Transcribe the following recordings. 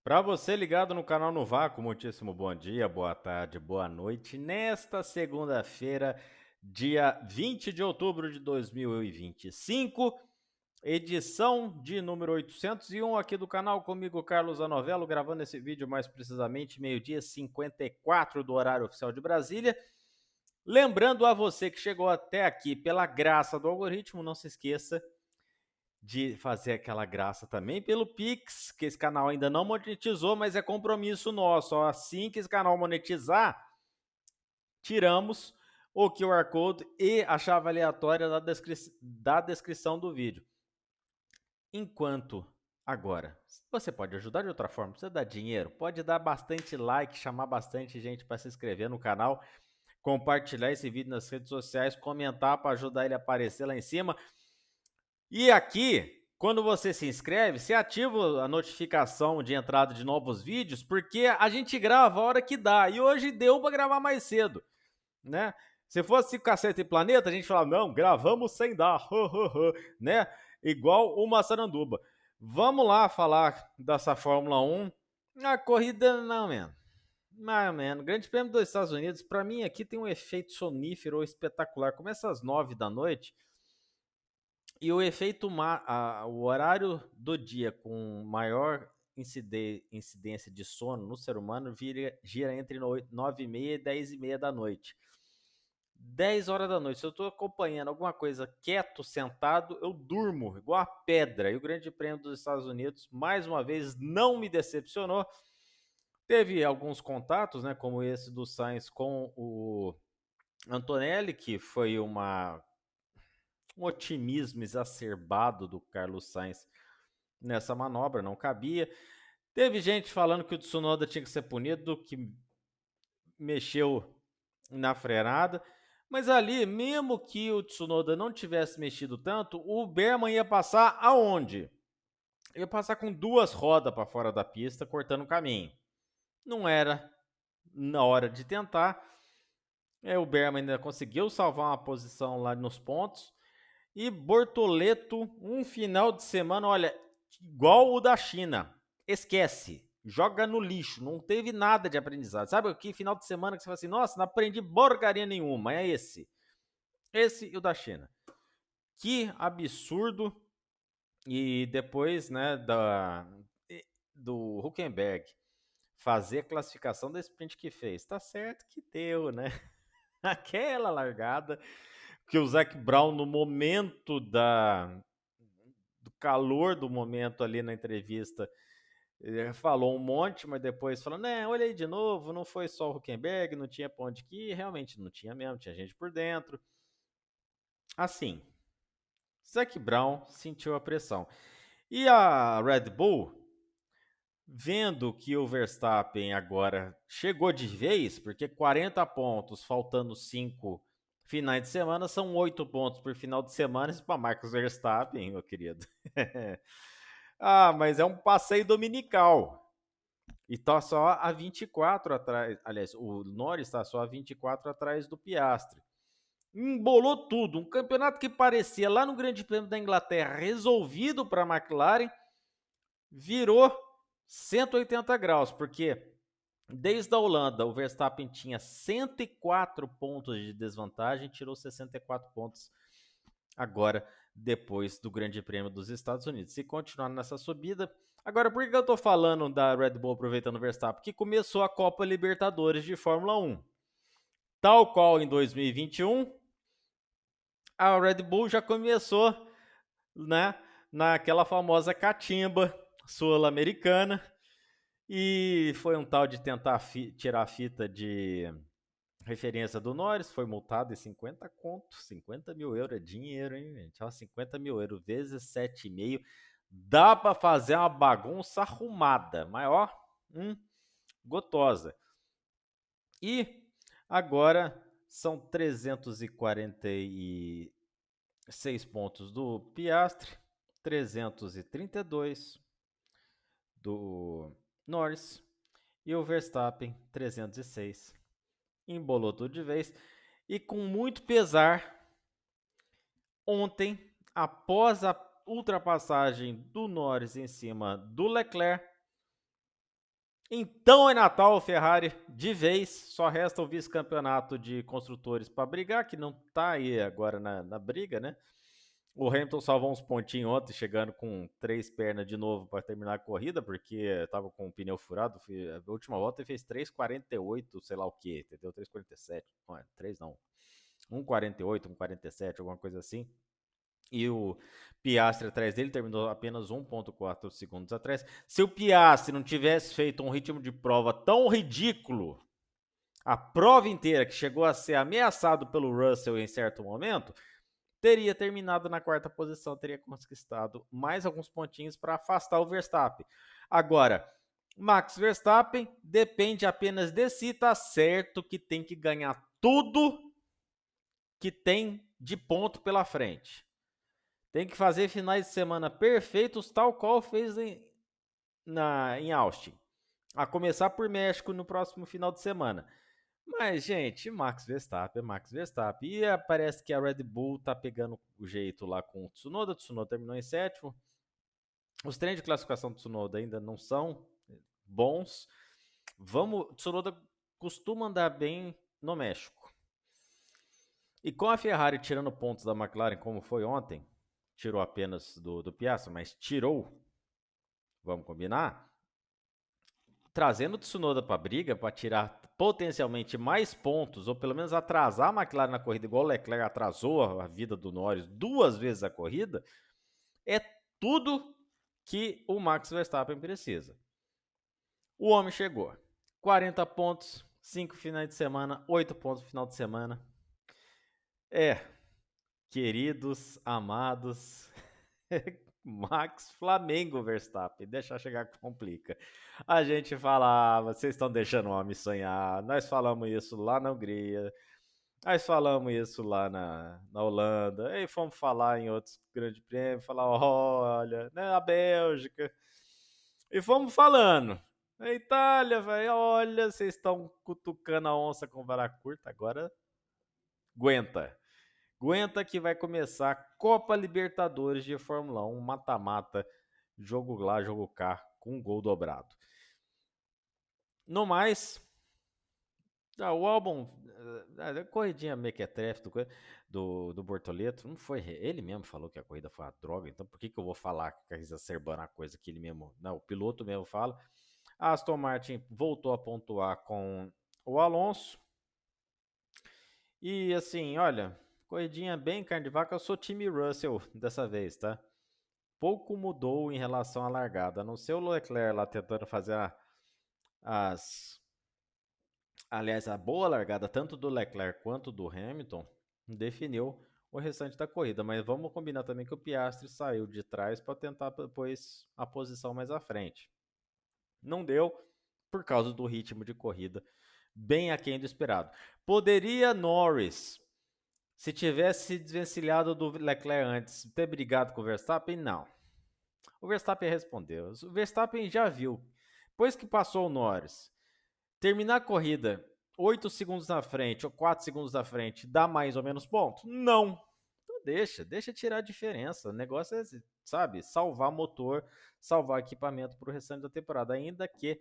Para você ligado no canal no Vácuo, muitíssimo bom dia, boa tarde, boa noite. Nesta segunda-feira, dia 20 de outubro de 2025, edição de número 801 aqui do canal, comigo Carlos Anovello, gravando esse vídeo mais precisamente meio-dia 54 do horário oficial de Brasília. Lembrando a você que chegou até aqui pela graça do algoritmo, não se esqueça de fazer aquela graça também pelo Pix, que esse canal ainda não monetizou, mas é compromisso nosso. Assim que esse canal monetizar, tiramos o QR Code e a chave aleatória da descrição do vídeo. Enquanto agora, você pode ajudar de outra forma, você dá dinheiro, pode dar bastante like, chamar bastante gente para se inscrever no canal, compartilhar esse vídeo nas redes sociais, comentar para ajudar ele a aparecer lá em cima. E aqui, quando você se inscreve, você ativa a notificação de entrada de novos vídeos, porque a gente grava a hora que dá. E hoje deu para gravar mais cedo, né? Se fosse Cacete e Planeta, a gente falava, não, gravamos sem dar, né? Igual o Massaranduba. Vamos lá falar dessa Fórmula 1. A corrida, não, mano. Não, mano. Grande Prêmio dos Estados Unidos, para mim, aqui tem um efeito sonífero espetacular. Começa às 9 da noite. E o efeito, o horário do dia com maior incidência de sono no ser humano gira entre 9h30 e 10h30 da noite. 10 horas da noite, se eu estou acompanhando alguma coisa quieto, sentado, eu durmo igual a pedra. E o Grande Prêmio dos Estados Unidos, mais uma vez, não me decepcionou. Teve alguns contatos, né, como esse do Sainz com o Antonelli, que foi um otimismo exacerbado do Carlos Sainz nessa manobra, não cabia. Teve gente falando que o Tsunoda tinha que ser punido, que mexeu na frenada, mas ali, mesmo que o Tsunoda não tivesse mexido tanto, o Berman ia passar aonde? Ia passar com duas rodas para fora da pista, cortando o caminho. Não era na hora de tentar. O Berman ainda conseguiu salvar uma posição lá nos pontos. E Bortoleto, um final de semana, olha, igual o da China. Esquece. Joga no lixo. Não teve nada de aprendizado. Sabe o que final de semana que você fala assim, nossa, não aprendi porcaria nenhuma. É esse. Esse e o da China. Que absurdo. E depois, né, do Huckenberg fazer a classificação da sprint que fez. Tá certo que deu, né? Aquela largada que o Zac Brown, no momento do calor do momento ali na entrevista, ele falou um monte, mas depois falou, né, olha aí de novo, não foi só o Huckenberg, não tinha pra onde ir, realmente não tinha mesmo, tinha gente por dentro. Assim, Zac Brown sentiu a pressão. E a Red Bull, vendo que o Verstappen agora chegou de vez, porque 40 pontos, faltando 5 finais de semana, são 8 pontos por final de semana, isso para Marcos Verstappen, meu querido. Mas é um passeio dominical. E tá só a 24 atrás. Aliás, o Norris está só a 24 atrás do Piastri. Embolou tudo. Um campeonato que parecia lá no Grande Prêmio da Inglaterra resolvido para a McLaren virou 180 graus, porque desde a Holanda o Verstappen tinha 104 pontos de desvantagem, tirou 64 pontos agora depois do Grande Prêmio dos Estados Unidos. Se continuar nessa subida. Agora, por que eu tô falando da Red Bull aproveitando o Verstappen? Porque começou a Copa Libertadores de Fórmula 1. Tal qual em 2021, a Red Bull já começou, né, naquela famosa catimba sul-americana. E foi um tal de tentar tirar a fita de referência do Norris, foi multado em 50 conto, 50 mil euros, é dinheiro, hein, gente? Ó, 50 mil euros vezes 7,5, dá para fazer uma bagunça arrumada, maior, gotosa. E agora são 346 pontos do Piastri, 332 do Norris e o Verstappen 306. Embolou tudo de vez. E com muito pesar, ontem, após a ultrapassagem do Norris em cima do Leclerc, Então é Natal, Ferrari de vez, só resta o vice-campeonato de construtores para brigar, que não tá aí agora na briga, né? O Hamilton salvou uns pontinhos ontem, chegando com 3 pernas de novo para terminar a corrida, porque estava com o pneu furado. A última volta ele fez 3,48, sei lá o que, entendeu? 3,47. Não, 3 não. 1,48, 1,47, alguma coisa assim. E o Piastri atrás dele terminou apenas 1,4 segundos atrás. Se o Piastri não tivesse feito um ritmo de prova tão ridículo, a prova inteira, que chegou a ser ameaçado pelo Russell em certo momento, teria terminado na quarta posição, teria conquistado mais alguns pontinhos para afastar o Verstappen. Agora, Max Verstappen depende apenas de si, tá certo que tem que ganhar tudo que tem de ponto pela frente. Tem que fazer finais de semana perfeitos, tal qual fez em Austin. A começar por México no próximo final de semana. Mas, gente, Max Verstappen é Max Verstappen. E parece que a Red Bull tá pegando o jeito lá com o Tsunoda. O Tsunoda terminou em sétimo. Os treinos de classificação do Tsunoda ainda não são bons. O Tsunoda costuma andar bem no México. E com a Ferrari tirando pontos da McLaren, como foi ontem, tirou apenas do Piastri, mas tirou, vamos combinar, trazendo o Tsunoda para a briga, para tirar potencialmente mais pontos, ou pelo menos atrasar a McLaren na corrida, igual o Leclerc atrasou a vida do Norris 2 vezes a corrida, é tudo que o Max Verstappen precisa. O homem chegou. 40 pontos, 5 finais de semana, 8 pontos no final de semana. Queridos, amados, Max, Flamengo, Verstappen, deixar chegar que complica. A gente falava, vocês estão deixando o homem sonhar. Nós falamos isso lá na Hungria, nós falamos isso lá na Holanda, e fomos falar em outros grandes prêmios, falar, olha, né, a Bélgica, e fomos falando. A Itália, velho, olha, vocês estão cutucando a onça com vara curta, agora aguenta. Aguenta que vai começar a Copa Libertadores de Fórmula 1, mata-mata, jogo lá, jogo cá, com gol dobrado. No mais, o álbum, a corridinha mequetrefe do Bortoleto, não foi, ele mesmo falou que a corrida foi uma droga, então por que eu vou falar que exacerbando a coisa que ele mesmo, não, o piloto mesmo fala. A Aston Martin voltou a pontuar com o Alonso, e assim, olha, corridinha bem carne de vaca, eu sou time Russell dessa vez, tá? Pouco mudou em relação à largada, a não ser o Leclerc lá tentando fazer a boa largada, tanto do Leclerc quanto do Hamilton, definiu o restante da corrida. Mas vamos combinar também que o Piastri saiu de trás para tentar depois a posição mais à frente. Não deu por causa do ritmo de corrida bem aquém do esperado. Poderia Norris, se tivesse se desvencilhado do Leclerc antes, ter brigado com o Verstappen? Não. O Verstappen respondeu. O Verstappen já viu. Depois que passou o Norris, terminar a corrida 8 segundos na frente ou 4 segundos na frente, dá mais ou menos ponto? Não. Então deixa tirar a diferença. O negócio é, sabe, salvar motor, salvar equipamento para o restante da temporada. Ainda que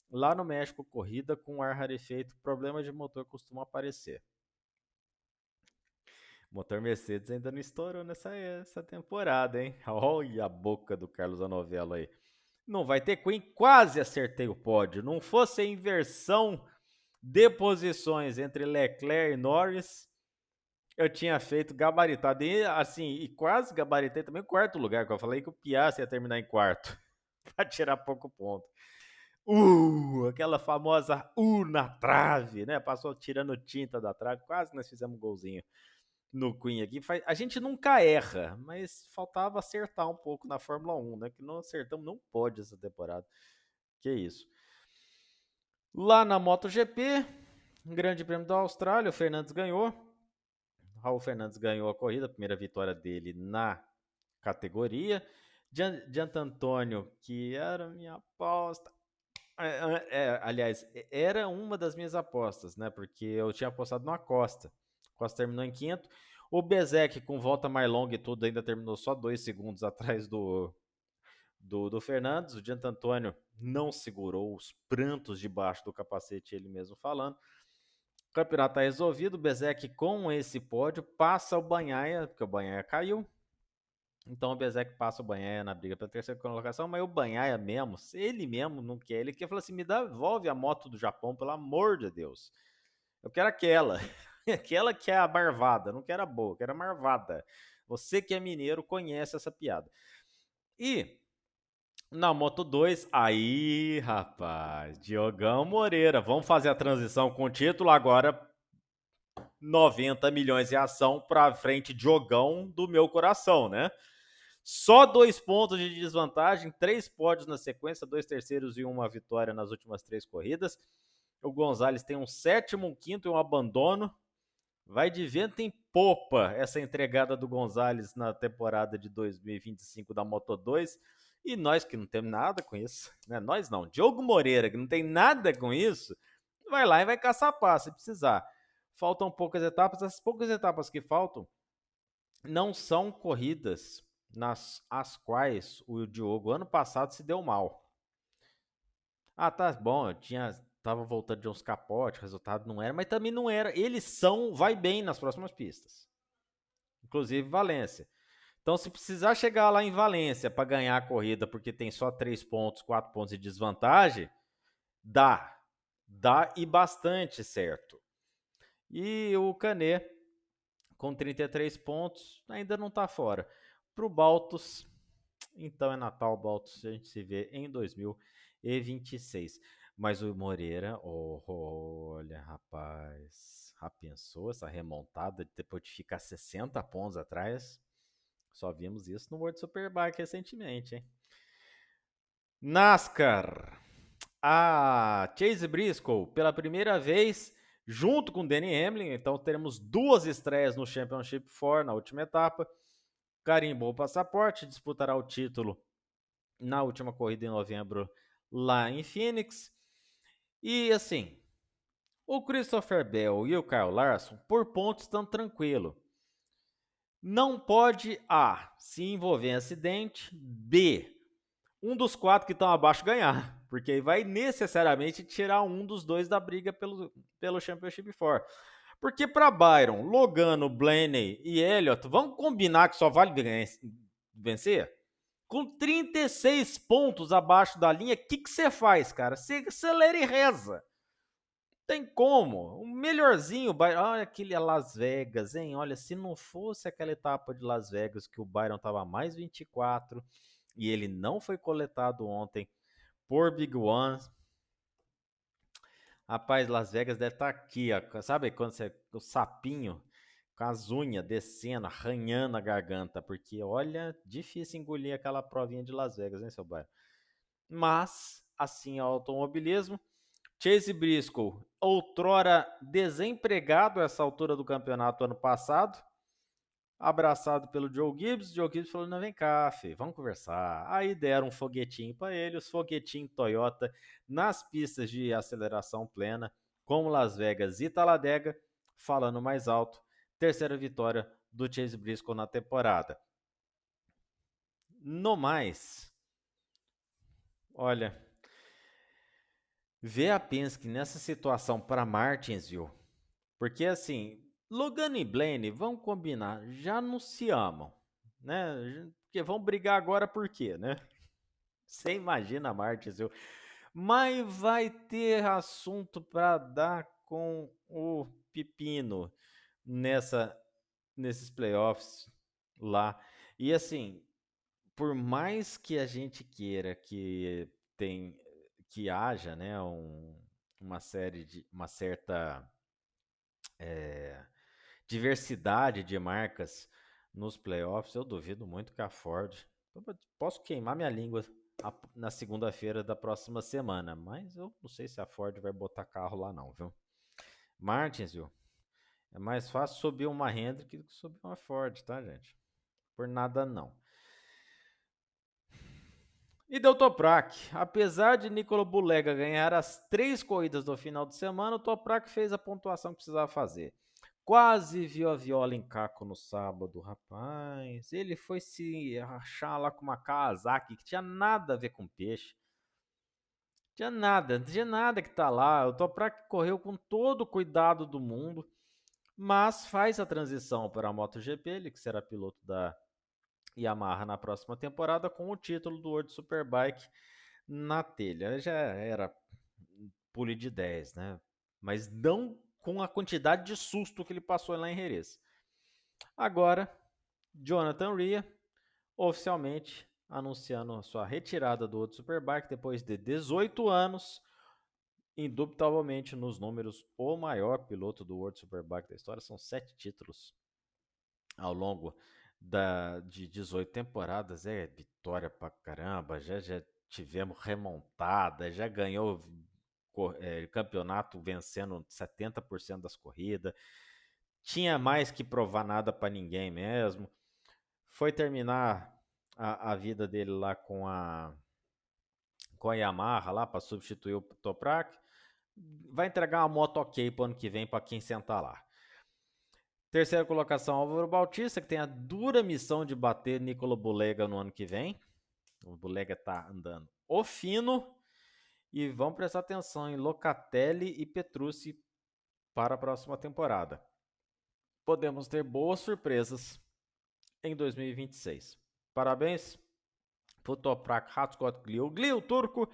lá no México, corrida com ar rarefeito, problemas de motor costumam aparecer. O motor Mercedes ainda não estourou essa temporada, hein? Olha a boca do Carlos Anovello aí. Não vai ter Queen, quase acertei o pódio. Não fosse a inversão de posições entre Leclerc e Norris, eu tinha feito gabaritado. E assim, e quase gabaritei também o quarto lugar, que eu falei que o Piastri ia terminar em quarto, para tirar pouco ponto. Aquela famosa na trave, né? Passou tirando tinta da trave, quase nós fizemos um golzinho no Queen aqui. A gente nunca erra, mas faltava acertar um pouco na Fórmula 1, né? Que não acertamos, não pode essa temporada. Que isso. Lá na MotoGP, Grande Prêmio da Austrália, o Fernandes ganhou. Raul Fernandes ganhou a corrida, a primeira vitória dele na categoria. Diante Antônio, que era minha aposta. Aliás, era uma das minhas apostas, né? Porque eu tinha apostado no Acosta. Costa terminou em quinto. O Bezek, com volta mais longa e tudo, ainda terminou só 2 segundos atrás do do Fernandes. O Gianto Antônio não segurou os prantos debaixo do capacete, ele mesmo falando. O campeonato está resolvido. O Bezzecchi, com esse pódio, passa o Bagnaia, porque o Bagnaia caiu. Então o Bezzecchi passa o Bagnaia na briga para a terceira colocação, mas o Bagnaia mesmo, ele mesmo não quer. Ele quer falar assim: me devolve a moto do Japão, pelo amor de Deus. Eu quero aquela. Aquela que é a marvada. Não quero a boa, eu quero a marvada. Você que é mineiro conhece essa piada. E na Moto 2, aí, rapaz, Diogão Moreira. Vamos fazer a transição com o título agora. 90 milhões em ação para frente, Diogão do meu coração, né? Só 2 pontos de desvantagem, 3 pódios na sequência, 2 terceiros e 1 vitória nas últimas 3 corridas. O Gonzalez tem um sétimo, um quinto e um abandono. Vai de vento em popa essa entregada do Gonzalez na temporada de 2025 da Moto 2. E nós que não temos nada com isso, né? Nós não. Diogo Moreira, que não tem nada com isso, vai lá e vai caçar paz se precisar. Faltam poucas etapas. As poucas etapas que faltam não são corridas nas as quais o Diogo ano passado se deu mal. Ah, tá bom, tava voltando de uns capotes, o resultado não era, mas também não era. Eles vai bem nas próximas pistas. Inclusive Valência. Então, se precisar chegar lá em Valência para ganhar a corrida, porque tem só 3 pontos, 4 pontos de desvantagem, dá. Dá e bastante certo. E o Canet, com 33 pontos, ainda não está fora. Para o Baltus, então é Natal, Baltus, a gente se vê em 2026. Mas o Moreira, olha, rapaz, já pensou essa remontada depois de ficar 60 pontos atrás? Só vimos isso no World Superbike recentemente, hein? NASCAR. A Chase Briscoe, pela primeira vez, junto com Denny Hamlin, então teremos 2 estreias no Championship 4 na última etapa. Carimbou o passaporte, disputará o título na última corrida em novembro lá em Phoenix. E assim, o Christopher Bell e o Kyle Larson, por pontos, estão tranquilo. Não pode A, se envolver em acidente, B, um dos 4 que estão abaixo ganhar, porque aí vai necessariamente tirar um dos 2 da briga pelo Championship 4. Porque para Byron, Logano, Blaney e Elliott, vamos combinar que só vale vencer? Com 36 pontos abaixo da linha, o que você faz, cara? Você acelera e reza. Tem como. O melhorzinho, olha aquele Las Vegas, hein? Olha, se não fosse aquela etapa de Las Vegas que o Byron tava mais 24 e ele não foi coletado ontem por Big One. Rapaz, Las Vegas deve estar aqui, ó. Sabe quando o sapinho com as unhas descendo, arranhando a garganta, porque olha, difícil engolir aquela provinha de Las Vegas, hein, seu Byron? Mas, assim é o automobilismo. Chase Briscoe, outrora desempregado a essa altura do campeonato ano passado, abraçado pelo Joe Gibbs. Joe Gibbs falou: não, vem cá, filho, vamos conversar. Aí deram um foguetinho para ele, os foguetinhos Toyota nas pistas de aceleração plena, como Las Vegas e Talladega, falando mais alto. Terceira vitória do Chase Briscoe na temporada. No mais, olha, vê a Penske nessa situação para Martinsville, porque assim, Logano e Blaney, vamos combinar, já não se amam, né? Porque vão brigar agora por quê, né? Você imagina a Martinsville, mas vai ter assunto para dar com o pepino nesses playoffs lá. E assim, por mais que a gente queira que haja, né, uma certa diversidade de marcas nos playoffs, eu duvido muito que a Ford. Posso queimar minha língua na segunda-feira da próxima semana, mas eu não sei se a Ford vai botar carro lá não, viu? Martinsville, é mais fácil subir uma Hendrick do que subir uma Ford, tá, gente? Por nada não. E deu Toprak. Apesar de Nicola Bulega ganhar as 3 corridas do final de semana, o Toprak fez a pontuação que precisava fazer. Quase viu a Viola em caco no sábado, rapaz. Ele foi se achar lá com uma Kawasaki que tinha nada a ver com peixe. Tinha nada que tá lá. O Toprak correu com todo o cuidado do mundo, mas faz a transição para a MotoGP, ele que será piloto da Yamaha na próxima temporada com o título do World Superbike na telha. Já era pule de 10, né? Mas não com a quantidade de susto que ele passou lá em Jerez. Agora, Jonathan Rea oficialmente anunciando a sua retirada do World Superbike depois de 18 anos, indubitavelmente nos números o maior piloto do World Superbike da história. São 7 títulos ao longo de 18 temporadas. É vitória pra caramba. Já tivemos remontada, já ganhou campeonato vencendo 70% das corridas. Tinha mais que provar nada para ninguém mesmo. Foi terminar a vida dele lá com a Yamaha lá para substituir o Toprak. Vai entregar uma moto ok para o ano que vem para quem sentar lá. Terceira colocação, Álvaro Bautista, que tem a dura missão de bater Nicolo Bulega no ano que vem. O Bulega tá andando o fino. E vamos prestar atenção em Locatelli e Petrucci para a próxima temporada. Podemos ter boas surpresas em 2026. Parabéns para o Toprak Hatzgot Glio turco,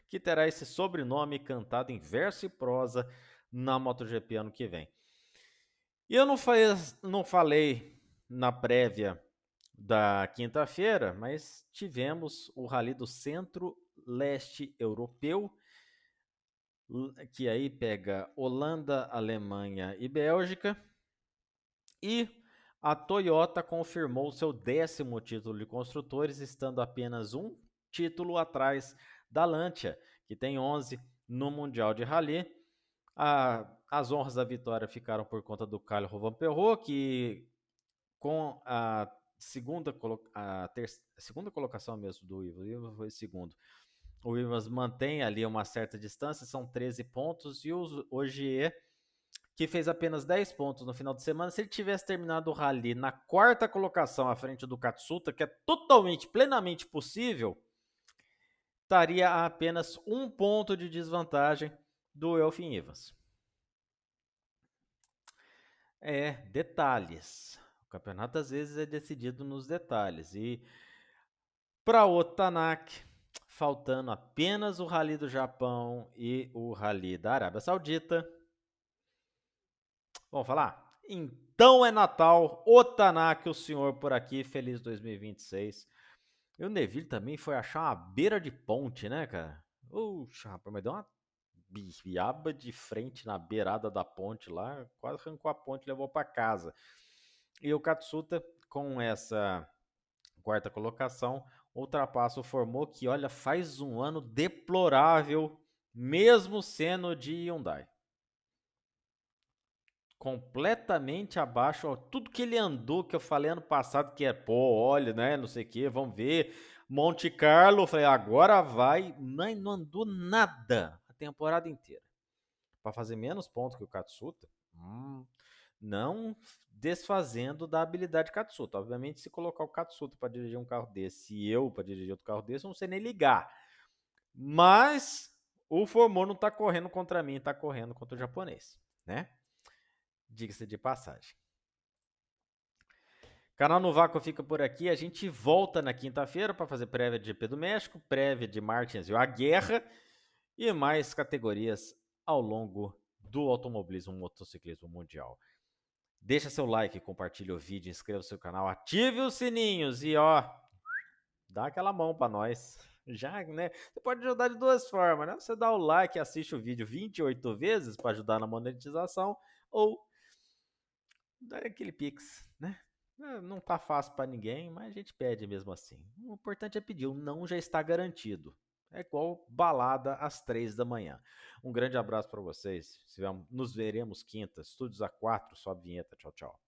que terá esse sobrenome cantado em verso e prosa na MotoGP ano que vem. E eu não falei na prévia da quinta-feira, mas tivemos o Rally do Centro-Leste Europeu, que aí pega Holanda, Alemanha e Bélgica. E a Toyota confirmou seu 10º título de construtores, estando apenas um título atrás da Lancia, que tem 11 no Mundial de Rally. As honras da vitória ficaram por conta do Carlos Rovanperot, que com a segunda colocação mesmo do Williams, foi segundo. O Williams mantém ali uma certa distância, são 13 pontos, e o Ogier, que fez apenas 10 pontos no final de semana, se ele tivesse terminado o Rally na 4ª colocação à frente do Katsuta, que é totalmente, plenamente possível, estaria a apenas 1 ponto de desvantagem do Elfyn Evans. Detalhes. O campeonato às vezes é decidido nos detalhes. E para o Tanak, faltando apenas o Rally do Japão e o Rally da Arábia Saudita. Vamos falar? Então é Natal, o Tanak, o senhor por aqui, feliz 2026. E o Neville também foi achar uma beira de ponte, né, cara? Puxa, rapaz, mas deu uma biaba de frente na beirada da ponte lá, quase arrancou a ponte e levou para casa. E o Katsuta, com essa 4ª colocação, ultrapassa o Formou, que, olha, faz um ano deplorável, mesmo sendo de Hyundai. Completamente abaixo, ó, tudo que ele andou, que eu falei ano passado, que olha, né, não sei o que, vamos ver, Monte Carlo, falei, agora vai, mas não andou nada a temporada inteira. Para fazer menos pontos que o Katsuta, não desfazendo da habilidade Katsuta. Obviamente, se colocar o Katsuta para dirigir um carro desse e eu para dirigir outro carro desse, eu não sei nem ligar. Mas o Formou não está correndo contra mim, está correndo contra o japonês, né? Diga-se de passagem. Canal no Vácuo fica por aqui. A gente volta na quinta-feira para fazer prévia de GP do México, prévia de Martinsville, a guerra e mais categorias ao longo do automobilismo motociclismo mundial. Deixa seu like, compartilhe o vídeo, inscreva-se no canal, ative os sininhos e dá aquela mão para nós. Já, né? Você pode ajudar de duas formas, né? Você dá o like e assiste o vídeo 28 vezes para ajudar na monetização, ou dá aquele pix, né? Não tá fácil para ninguém, mas a gente pede mesmo assim. O importante é pedir, o não já está garantido. É igual balada às 3 da manhã. Um grande abraço para vocês. Nos veremos quinta. Estúdios A4, sobe vinheta. Tchau, tchau.